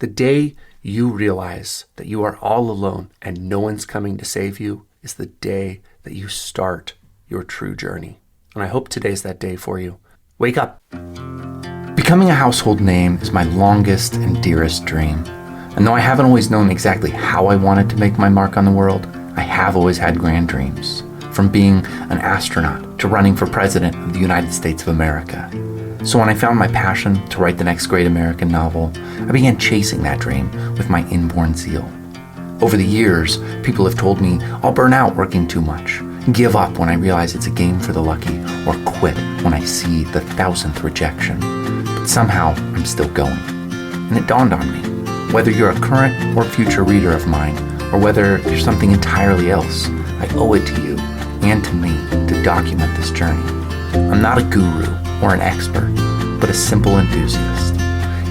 The day you realize that you are all alone and no one's coming to save you is the day that you start your true journey. And I hope today's that day for you. Wake up. Becoming a household name is my longest and dearest dream. And though I haven't always known exactly how I wanted to make my mark on the world, I have always had grand dreams. From being an astronaut to running for president of the United States of America. So when I found my passion to write the next great American novel, I began chasing that dream with my inborn zeal. Over the years, people have told me I'll burn out working too much, give up when I realize it's a game for the lucky, or quit when I see the 1,000th rejection. But somehow, I'm still going. And it dawned on me, whether you're a current or future reader of mine, or whether you're something entirely else, I owe it to you and to me to document this journey. I'm not a guru or an expert, but a simple enthusiast.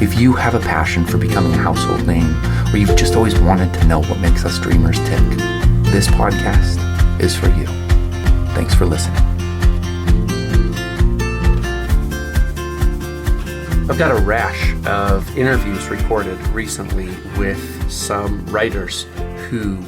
If you have a passion for becoming a household name, or you've just always wanted to know what makes us dreamers tick, this podcast is for you. Thanks for listening. I've got a rash of interviews recorded recently with some writers who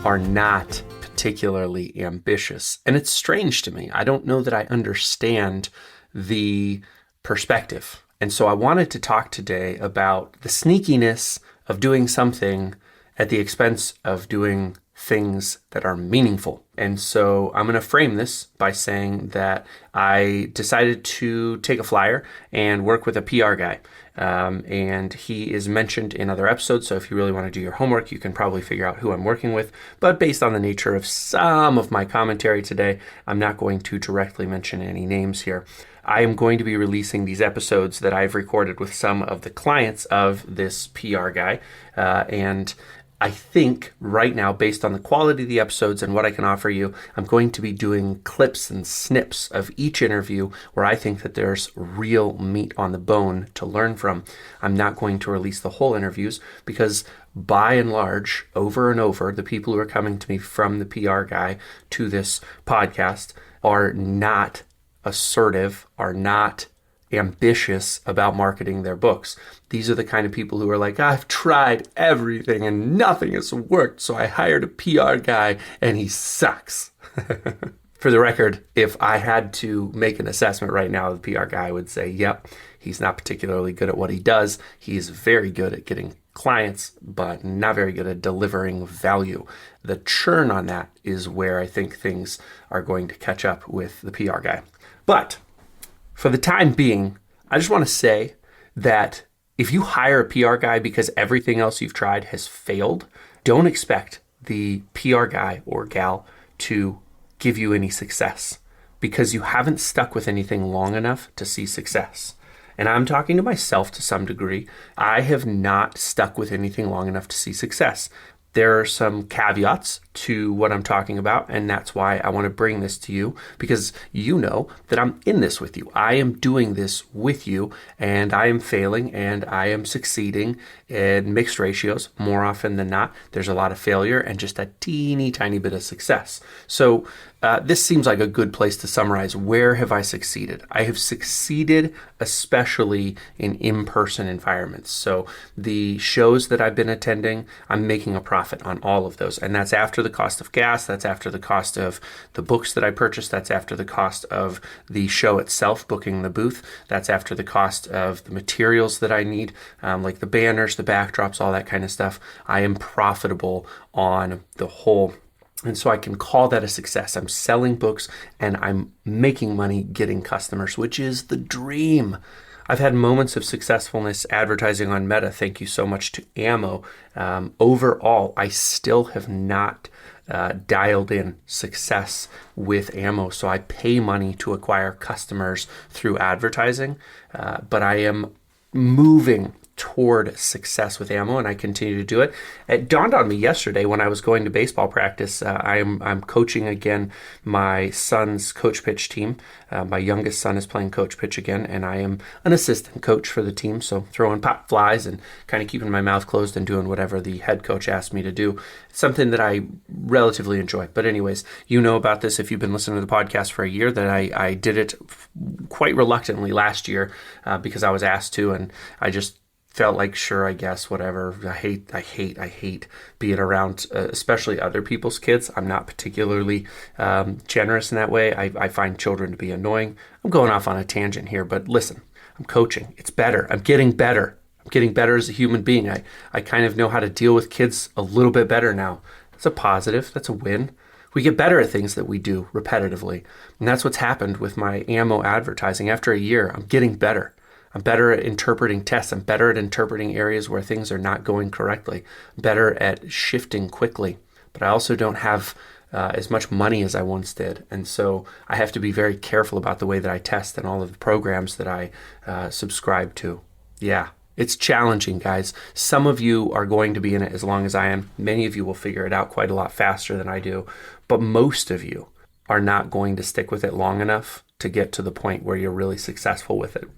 are not particularly ambitious. And it's strange to me. I don't know that I understand the perspective. And so I wanted to talk today about the sneakiness of doing something at the expense of doing things that are meaningful. And so I'm going to frame this by saying that I decided to take a flyer and work with a PR guy. And he is mentioned in other episodes. So if you really want to do your homework, you can probably figure out who I'm working with. But based on the nature of some of my commentary today, I'm not going to directly mention any names here. I am going to be releasing these episodes that I've recorded with some of the clients of this PR guy. And I think right now, based on the quality of the episodes and what I can offer you, I'm going to be doing clips and snips of each interview where I think that there's real meat on the bone to learn from. I'm not going to release the whole interviews because by and large, over and over, the people who are coming to me from the PR guy to this podcast are not assertive, are not ambitious about marketing their books. These are the kind of people who are like, I've tried everything and nothing has worked, so I hired a PR guy and he sucks. For the record, if I had to make an assessment right now of the PR guy, I would say, yep, he's not particularly good at what he does. He's very good at getting clients, but not very good at delivering value. The churn on that is where I think things are going to catch up with the PR guy. But for the time being, I just want to say that if you hire a PR guy because everything else you've tried has failed, don't expect the PR guy or gal to give you any success because you haven't stuck with anything long enough to see success. And I'm talking to myself to some degree. I have not stuck with anything long enough to see success. There are some caveats to what I'm talking about, and that's why I want to bring this to you, because you know that I'm in this with you. I am doing this with you, and I am failing, and I am succeeding in mixed ratios. More often than not, there's a lot of failure and just a teeny tiny bit of success. So this seems like a good place to summarize. Where have I succeeded? I have succeeded especially in in-person environments. So the shows that I've been attending, I'm making a profit on all of those. And that's after the cost of gas. That's after the cost of the books that I purchased. That's after the cost of the show itself, booking the booth. That's after the cost of the materials that I need, like the banners, the backdrops, all that kind of stuff. I am profitable on the whole. And so I can call that a success. I'm selling books and I'm making money getting customers, which is the dream. I've had moments of successfulness advertising on Meta. Thank you so much to Ammo. Overall, I still have not dialed in success with Ammo. So I pay money to acquire customers through advertising, but I am moving toward success with Ammo, and I continue to do it. It dawned on me yesterday when I was going to baseball practice. I'm coaching again my son's coach pitch team. My youngest son is playing coach pitch again, and I am an assistant coach for the team, so throwing pop flies and kind of keeping my mouth closed and doing whatever the head coach asked me to do. It's something that I relatively enjoy. But anyways, you know about this if you've been listening to the podcast for a year, that I did it quite reluctantly last year because I was asked to, and I just felt like, sure, I guess, whatever. I hate being around, especially other people's kids. I'm not particularly generous in that way. I find children to be annoying. I'm going off on a tangent here, but listen, I'm coaching. It's better. I'm getting better. I'm getting better as a human being. I kind of know how to deal with kids a little bit better now. That's a positive. That's a win. We get better at things that we do repetitively. And that's what's happened with my ammo advertising. After a year, I'm getting better. I'm better at interpreting tests. I'm better at interpreting areas where things are not going correctly. I'm better at shifting quickly. But I also don't have as much money as I once did. And so I have to be very careful about the way that I test and all of the programs that I subscribe to. Yeah, it's challenging, guys. Some of you are going to be in it as long as I am. Many of you will figure it out quite a lot faster than I do. But most of you are not going to stick with it long enough to get to the point where you're really successful with it.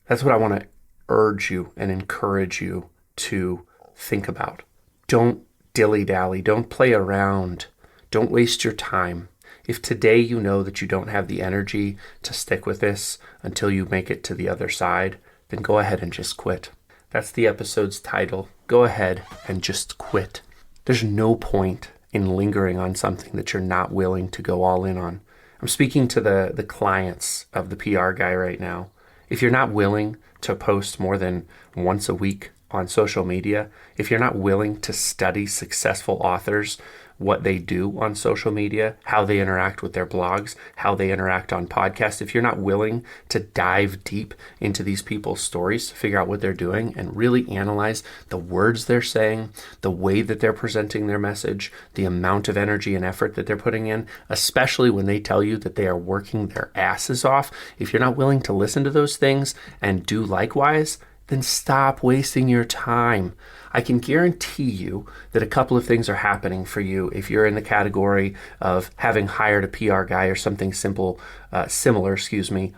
That's what I want to urge you and encourage you to think about. Don't dilly-dally. Don't play around. Don't waste your time. If today you know that you don't have the energy to stick with this until you make it to the other side, then go ahead and just quit. That's the episode's title. Go ahead and just quit. There's no point in lingering on something that you're not willing to go all in on. I'm speaking to the clients of the PR guy right now. If you're not willing to post more than once a week on social media, if you're not willing to study successful authors, what they do on social media, how they interact with their blogs, how they interact on podcasts, if you're not willing to dive deep into these people's stories to figure out what they're doing and really analyze the words they're saying, the way that they're presenting their message, the amount of energy and effort that they're putting in, especially when they tell you that they are working their asses off, if you're not willing to listen to those things and do likewise, then stop wasting your time. I can guarantee you that a couple of things are happening for you if you're in the category of having hired a PR guy or something similar,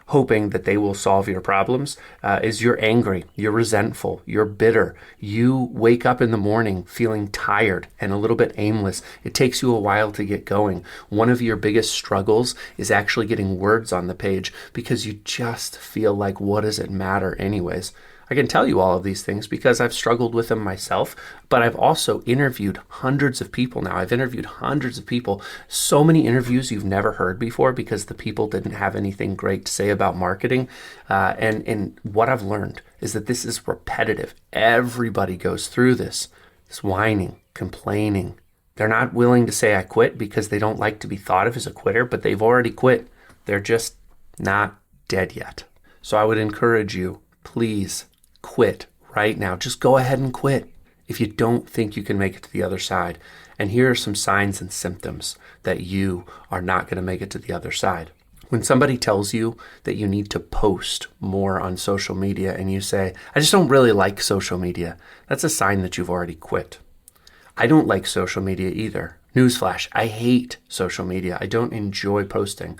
hoping that they will solve your problems, is you're angry, you're resentful, you're bitter. You wake up in the morning feeling tired and a little bit aimless. It takes you a while to get going. One of your biggest struggles is actually getting words on the page because you just feel like, what does it matter anyways? I can tell you all of these things because I've struggled with them myself, but I've also interviewed hundreds of people now. I've interviewed hundreds of people, so many interviews you've never heard before because the people didn't have anything great to say about marketing. And what I've learned is that this is repetitive. Everybody goes through this whining, complaining. They're not willing to say I quit because they don't like to be thought of as a quitter, but they've already quit. They're just not dead yet. So I would encourage you, please, quit right now. Just go ahead and quit if you don't think you can make it to the other side. And here are some signs and symptoms that you are not going to make it to the other side. When somebody tells you that you need to post more on social media and you say, I just don't really like social media, that's a sign that you've already quit. I don't like social media either. Newsflash, I hate social media. I don't enjoy posting.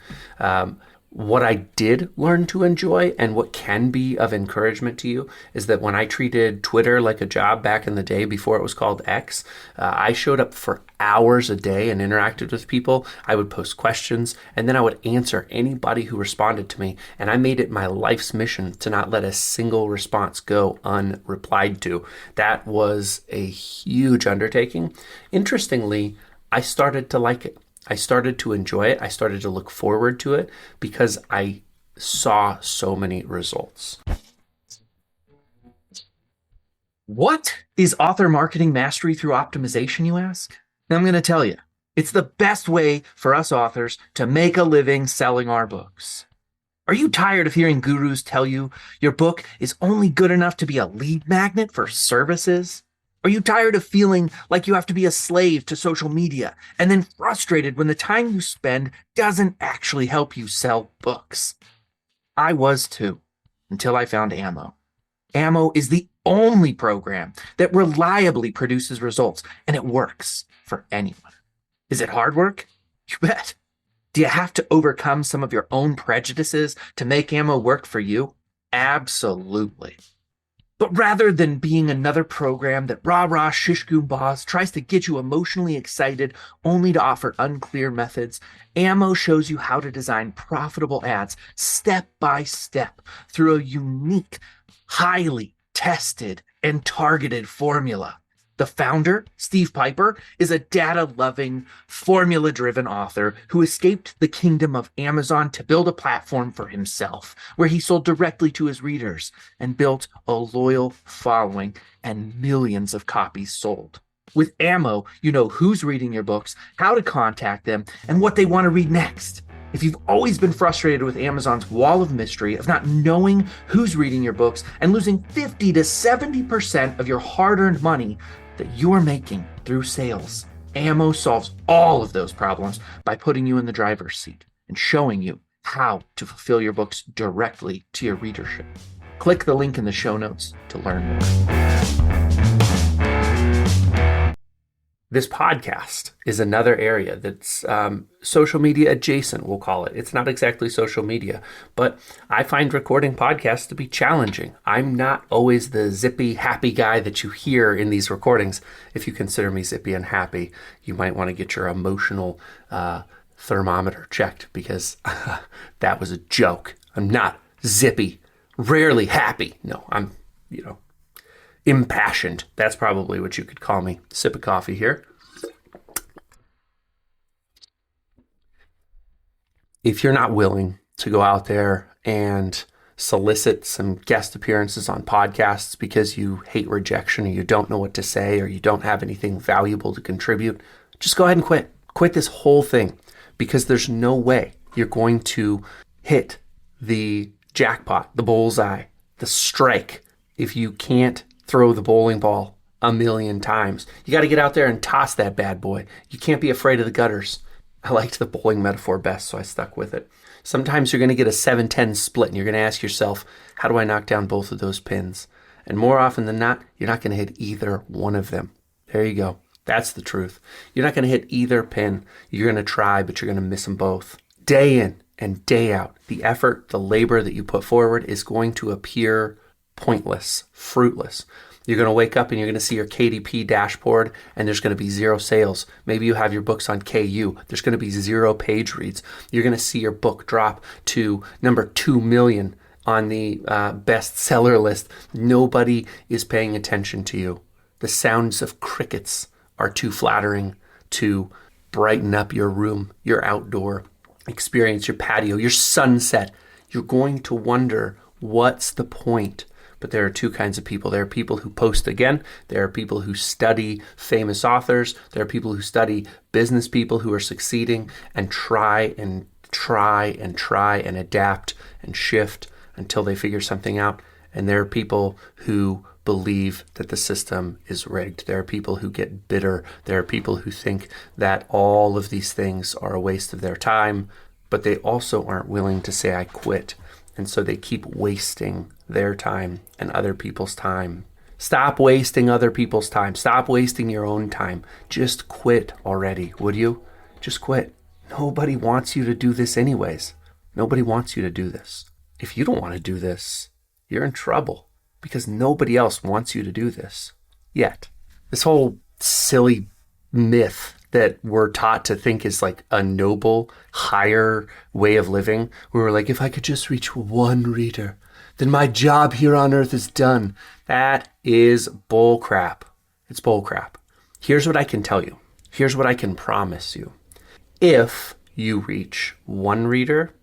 What I did learn to enjoy and what can be of encouragement to you is that when I treated Twitter like a job back in the day before it was called X, I showed up for hours a day and interacted with people. I would post questions and then I would answer anybody who responded to me. And I made it my life's mission to not let a single response go unreplied to. That was a huge undertaking. Interestingly, I started to like it. I started to enjoy it. I started to look forward to it because I saw so many results. What is author marketing mastery through optimization, you ask? I'm going to tell you. It's the best way for us authors to make a living selling our books. Are you tired of hearing gurus tell you your book is only good enough to be a lead magnet for services? Are you tired of feeling like you have to be a slave to social media and then frustrated when the time you spend doesn't actually help you sell books? I was too, until I found Ammo. Ammo is the only program that reliably produces results, and it works for anyone. Is it hard work? You bet. Do you have to overcome some of your own prejudices to make Ammo work for you? Absolutely. But rather than being another program that rah-rah shish-goom-bahs tries to get you emotionally excited only to offer unclear methods, Ammo shows you how to design profitable ads step by step through a unique, highly tested, and targeted formula. The founder, Steve Piper, is a data-loving, formula-driven author who escaped the kingdom of Amazon to build a platform for himself, where he sold directly to his readers and built a loyal following and millions of copies sold. With Ammo, you know who's reading your books, how to contact them, and what they want to read next. If you've always been frustrated with Amazon's wall of mystery of not knowing who's reading your books and losing 50 to 70% of your hard-earned money that you're making through sales, Ammo solves all of those problems by putting you in the driver's seat and showing you how to fulfill your books directly to your readership. Click the link in the show notes to learn more. This podcast is another area that's social media adjacent, we'll call it. It's not exactly social media, but I find recording podcasts to be challenging. I'm not always the zippy, happy guy that you hear in these recordings. If you consider me zippy and happy, you might want to get your emotional thermometer checked, because that was a joke. I'm not zippy, rarely happy. No, I'm, impassioned. That's probably what you could call me. Sip of coffee here. If you're not willing to go out there and solicit some guest appearances on podcasts because you hate rejection, or you don't know what to say, or you don't have anything valuable to contribute, just go ahead and quit. Quit this whole thing, because there's no way you're going to hit the jackpot, the bullseye, the strike, if you can't throw the bowling ball 1,000,000 times. You got to get out there and toss that bad boy. You can't be afraid of the gutters. I liked the bowling metaphor best, so I stuck with it. Sometimes you're going to get a 7-10 split, and you're going to ask yourself, how do I knock down both of those pins? And more often than not, you're not going to hit either one of them. There you go. That's the truth. You're not going to hit either pin. You're going to try, but you're going to miss them both. Day in and day out, the effort, the labor that you put forward is going to appear pointless, fruitless. You're going to wake up and you're going to see your KDP dashboard, and there's going to be 0 sales. Maybe you have your books on KU. There's going to be 0 page reads. You're going to see your book drop to number 2 million on the bestseller list. Nobody is paying attention to you. The sounds of crickets are too flattering to brighten up your room, your outdoor experience, your patio, your sunset. You're going to wonder, what's the point? But there are two kinds of people. There are people who post again. There are people who study famous authors. There are people who study business people who are succeeding and try and adapt and shift until they figure something out. And there are people who believe that the system is rigged. There are people who get bitter. There are people who think that all of these things are a waste of their time, but they also aren't willing to say, I quit. And so they keep wasting their time and other people's time. Stop wasting other people's time. Stop wasting your own time. Just quit already, would you? Just quit. Nobody wants you to do this anyways. Nobody wants you to do this. If you don't want to do this, you're in trouble, because nobody else wants you to do this yet. This whole silly myth that we're taught to think is like a noble, higher way of living, where we're like, if I could just reach one reader, then my job here on earth is done. That is bull crap. It's bull crap. Here's what I can tell you. Here's what I can promise you. If you reach one reader,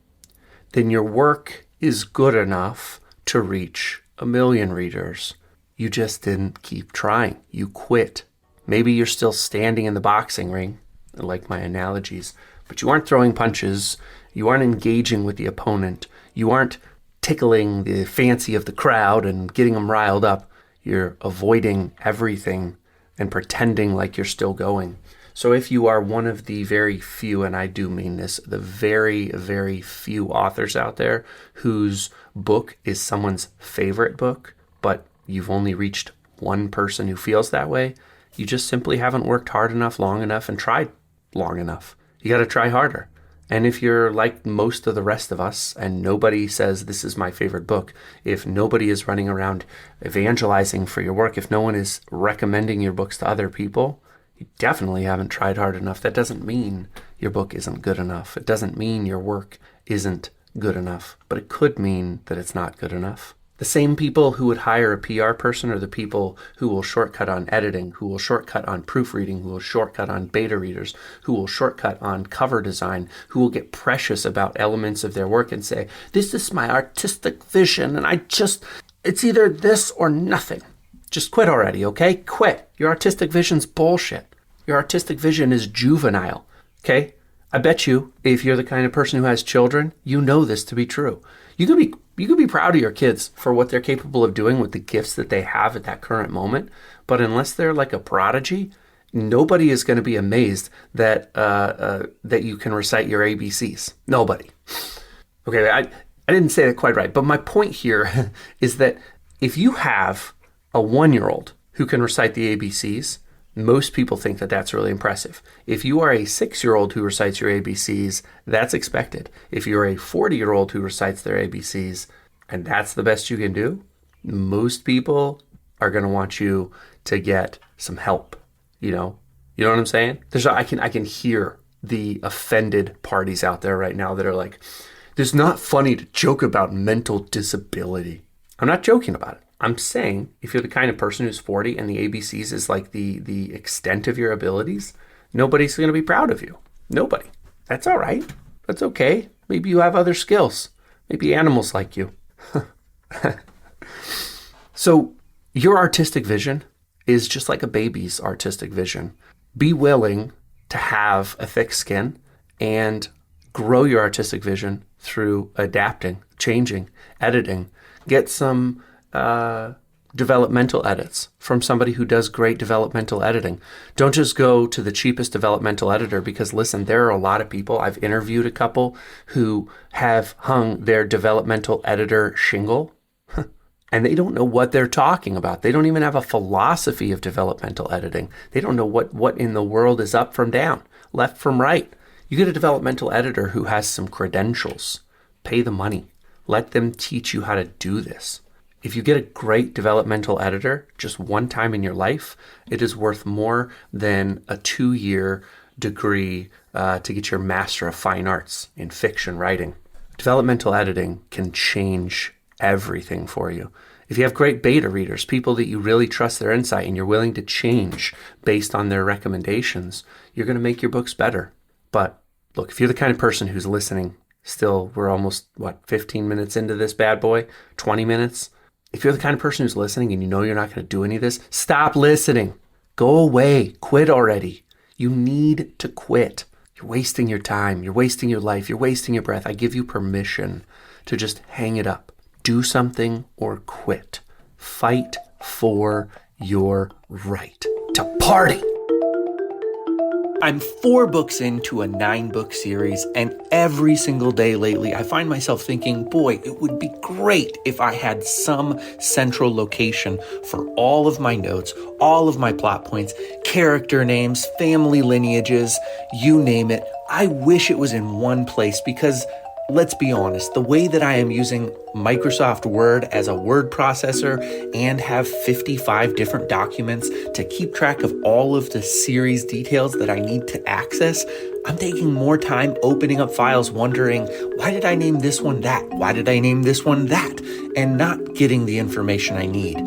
then your work is good enough to reach 1,000,000 readers. You just didn't keep trying. You quit. Maybe you're still standing in the boxing ring, I like my analogies, but you aren't throwing punches. You aren't engaging with the opponent. You aren't tickling the fancy of the crowd and getting them riled up. You're avoiding everything and pretending like you're still going. So if you are one of the very few, and I do mean this, the very, very few authors out there whose book is someone's favorite book, but you've only reached one person who feels that way, you just simply haven't worked hard enough, long enough, and tried long enough. You got to try harder. And if you're like most of the rest of us and nobody says this is my favorite book, if nobody is running around evangelizing for your work, if no one is recommending your books to other people, you definitely haven't tried hard enough. That doesn't mean your book isn't good enough. It doesn't mean your work isn't good enough, but it could mean that it's not good enough. The same people who would hire a PR person are the people who will shortcut on editing, who will shortcut on proofreading, who will shortcut on beta readers, who will shortcut on cover design, who will get precious about elements of their work and say, this is my artistic vision and it's either this or nothing. Just quit already, okay? Quit. Your artistic vision's bullshit. Your artistic vision is juvenile, okay? I bet you, if you're the kind of person who has children, you know this to be true. You could be proud of your kids for what they're capable of doing with the gifts that they have at that current moment. But unless they're like a prodigy, nobody is going to be amazed that that you can recite your ABCs. Nobody. Okay, I didn't say that quite right. But my point here is that if you have a 1-year-old who can recite the ABCs, most people think that that's really impressive. If you are a 6-year-old who recites your ABCs, that's expected. If you're a 40-year-old who recites their ABCs, and that's the best you can do, most people are going to want you to get some help. You know what I'm saying? I can hear the offended parties out there right now that are like, "It's not funny to joke about mental disability." I'm not joking about it. I'm saying if you're the kind of person who's 40 and the ABCs is like the extent of your abilities, nobody's going to be proud of you. Nobody. That's all right. That's okay. Maybe you have other skills. Maybe animals like you. So your artistic vision is just like a baby's artistic vision. Be willing to have a thick skin and grow your artistic vision through adapting, changing, editing. Get some developmental edits from somebody who does great developmental editing. Don't just go to the cheapest developmental editor because, listen, there are a lot of people. I've interviewed a couple who have hung their developmental editor shingle and they don't know what they're talking about. They don't even have a philosophy of developmental editing. They don't know what in the world is up from down, left from right. You get a developmental editor who has some credentials. Pay the money. Let them teach you how to do this. If you get a great developmental editor just one time in your life, it is worth more than a 2-year degree to get your Master of Fine Arts in fiction writing. Developmental editing can change everything for you. If you have great beta readers, people that you really trust their insight and you're willing to change based on their recommendations, you're going to make your books better. But look, if you're the kind of person who's listening, still, we're almost, 15 minutes into this bad boy? 20 minutes? If you're the kind of person who's listening and you know you're not going to do any of this, stop listening. Go away. Quit already. You need to quit. You're wasting your time. You're wasting your life. You're wasting your breath. I give you permission to just hang it up. Do something or quit. Fight for your right to party. I'm 4 books into a 9-book series, and every single day lately, I find myself thinking, boy, it would be great if I had some central location for all of my notes, all of my plot points, character names, family lineages, you name it. I wish it was in one place because, let's be honest, the way that I am using Microsoft Word as a word processor and have 55 different documents to keep track of all of the series details that I need to access, I'm taking more time opening up files wondering, why did I name this one that? Why did I name this one that? And not getting the information I need.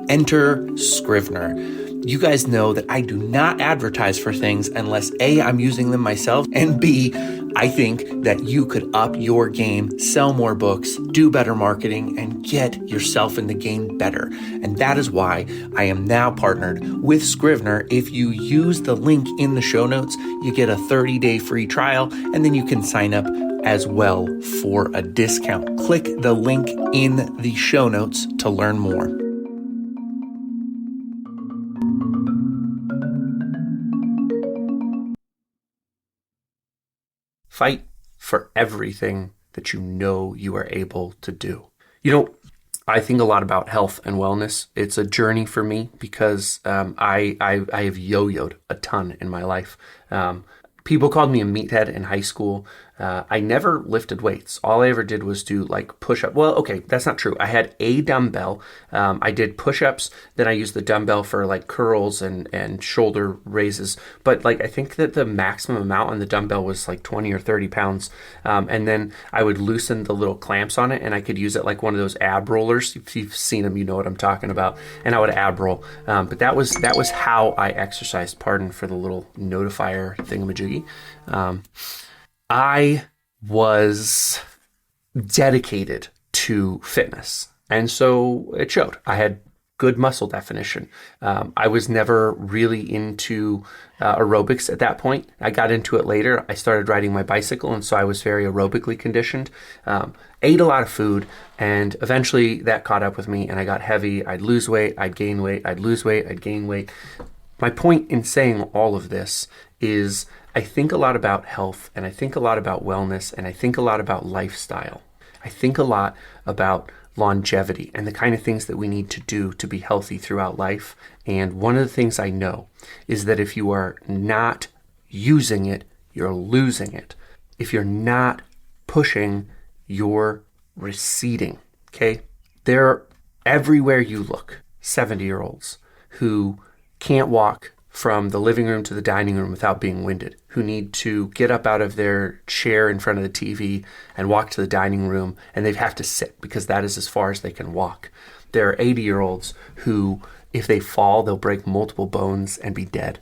Enter Scrivener. You guys know that I do not advertise for things unless A, I'm using them myself, and B, I think that you could up your game, sell more books, do better marketing, and get yourself in the game better. And that is why I am now partnered with Scrivener. If you use the link in the show notes, you get a 30-day free trial, and then you can sign up as well for a discount. Click the link in the show notes to learn more. Fight for everything that you know you are able to do. I think a lot about health and wellness. It's a journey for me because I have yo-yoed a ton in my life. People called me a meathead in high school. I never lifted weights. All I ever did was do like push-up. Well, okay, that's not true. I had a dumbbell. I did push-ups. Then I used the dumbbell for like curls and shoulder raises. But like I think that the maximum amount on the dumbbell was like 20 or 30 pounds. And then I would loosen the little clamps on it, and I could use it like one of those ab rollers. If you've seen them, you know what I'm talking about. And I would ab roll. But that was how I exercised. Pardon for the little notifier thingamajiggy. I was dedicated to fitness, and so it showed. I had good muscle definition. I was never really into aerobics at that point. I got into it later. I started riding my bicycle, and so I was very aerobically conditioned. Ate a lot of food, and eventually that caught up with me, and I got heavy. I'd lose weight, I'd gain weight, I'd lose weight, I'd gain weight. My point in saying all of this is I think a lot about health, and I think a lot about wellness, and I think a lot about lifestyle. I think a lot about longevity and the kind of things that we need to do to be healthy throughout life. And one of the things I know is that if you are not using it, you're losing it. If you're not pushing, you're receding. Okay? There, everywhere you look, 70-year-olds who can't walk from the living room to the dining room without being winded, who need to get up out of their chair in front of the TV and walk to the dining room, and they have to sit because that is as far as they can walk. There are 80-year-olds who, if they fall, they'll break multiple bones and be dead.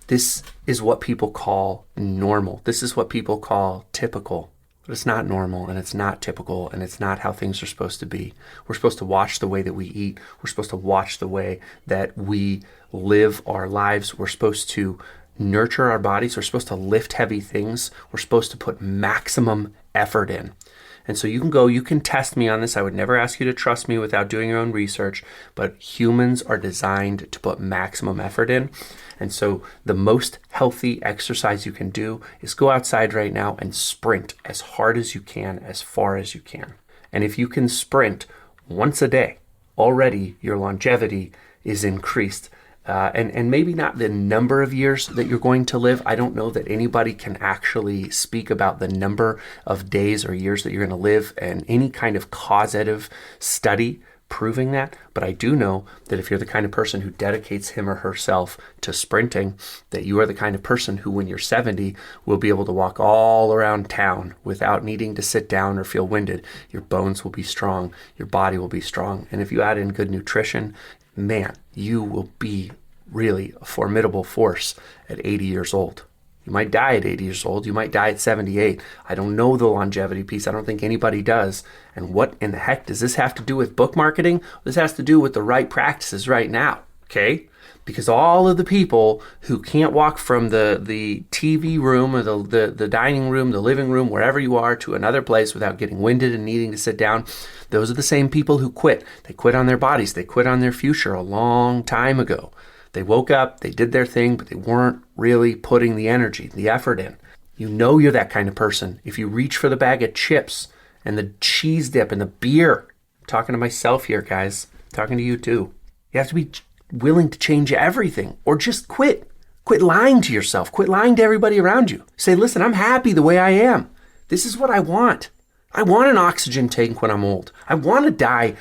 This is what people call normal. This is what people call typical. But it's not normal, and it's not typical, and it's not how things are supposed to be. We're supposed to watch the way that we eat. We're supposed to watch the way that we live our lives. We're supposed to nurture our bodies. We're supposed to lift heavy things. We're supposed to put maximum effort in. And so you can test me on this. I would never ask you to trust me without doing your own research, but humans are designed to put maximum effort in. And so the most healthy exercise you can do is go outside right now and sprint as hard as you can, as far as you can. And if you can sprint once a day, already your longevity is increased. And maybe not the number of years that you're going to live. I don't know that anybody can actually speak about the number of days or years that you're going to live and any kind of causative study proving that. But I do know that if you're the kind of person who dedicates him or herself to sprinting, that you are the kind of person who, when you're 70, will be able to walk all around town without needing to sit down or feel winded. Your bones will be strong. Your body will be strong. And if you add in good nutrition, man, you will be really a formidable force at 80 years old. You might die at 80 years old. You might die at 78. I don't know the longevity piece. I don't think anybody does. And what in the heck does this have to do with book marketing? This has to do with the right practices right now, okay? Because all of the people who can't walk from the TV room or the dining room, the living room, wherever you are, to another place without getting winded and needing to sit down, those are the same people who quit. They quit on their bodies. They quit on their future a long time ago. They woke up, they did their thing, but they weren't really putting the energy, the effort in. You know you're that kind of person if you reach for the bag of chips and the cheese dip and the beer. I'm talking to myself here, guys. I'm talking to you too. You have to be willing to change everything, or just quit. Quit lying to yourself. Quit lying to everybody around you. Say, listen, I'm happy the way I am. This is what I want. I want an oxygen tank when I'm old. I want to die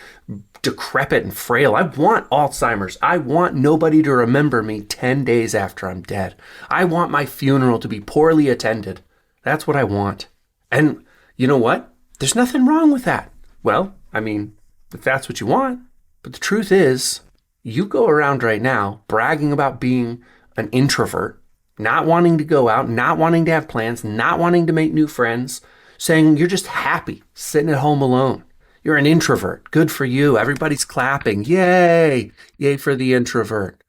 decrepit and frail. I want Alzheimer's. I want nobody to remember me 10 days after I'm dead. I want my funeral to be poorly attended. That's what I want. And you know what? There's nothing wrong with that. Well, I mean, if that's what you want. But the truth is, you go around right now bragging about being an introvert, not wanting to go out, not wanting to have plans, not wanting to make new friends, saying you're just happy sitting at home alone. You're an introvert. Good for you. Everybody's clapping. Yay! Yay for the introvert.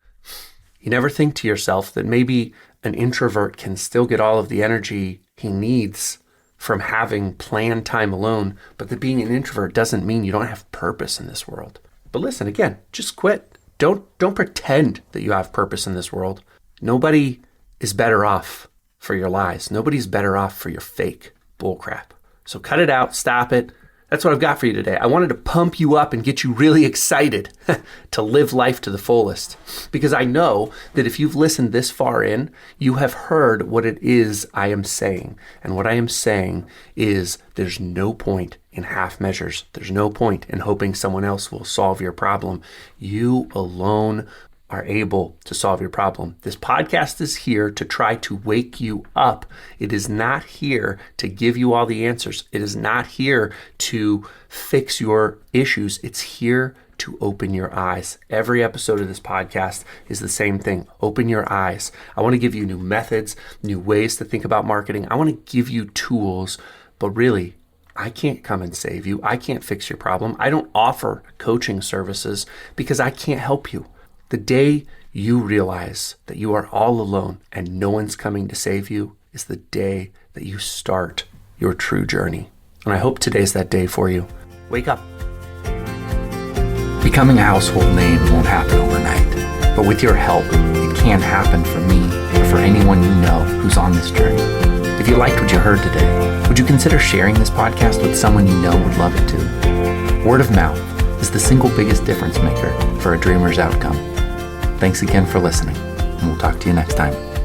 You never think to yourself that maybe an introvert can still get all of the energy he needs from having planned time alone, but that being an introvert doesn't mean you don't have purpose in this world. But listen, again, just quit. Don't pretend that you have purpose in this world. Nobody is better off for your lies. Nobody's better off for your fake bullcrap. So cut it out, stop it, That's what I've got for you today. I wanted to pump you up and get you really excited to live life to the fullest. Because I know that if you've listened this far in, you have heard what it is I am saying. And what I am saying is there's no point in half measures. There's no point in hoping someone else will solve your problem. You alone are able to solve your problem. This podcast is here to try to wake you up. It is not here to give you all the answers. It is not here to fix your issues. It's here to open your eyes. Every episode of this podcast is the same thing. Open your eyes. I want to give you new methods, new ways to think about marketing. I want to give you tools, but really, I can't come and save you. I can't fix your problem. I don't offer coaching services because I can't help you. The day you realize that you are all alone and no one's coming to save you is the day that you start your true journey. And I hope today's that day for you. Wake up. Becoming a household name won't happen overnight, but with your help, it can happen for me or for anyone you know who's on this journey. If you liked what you heard today, would you consider sharing this podcast with someone you know would love it too? Word of mouth is the single biggest difference maker for a dreamer's outcome. Thanks again for listening, and we'll talk to you next time.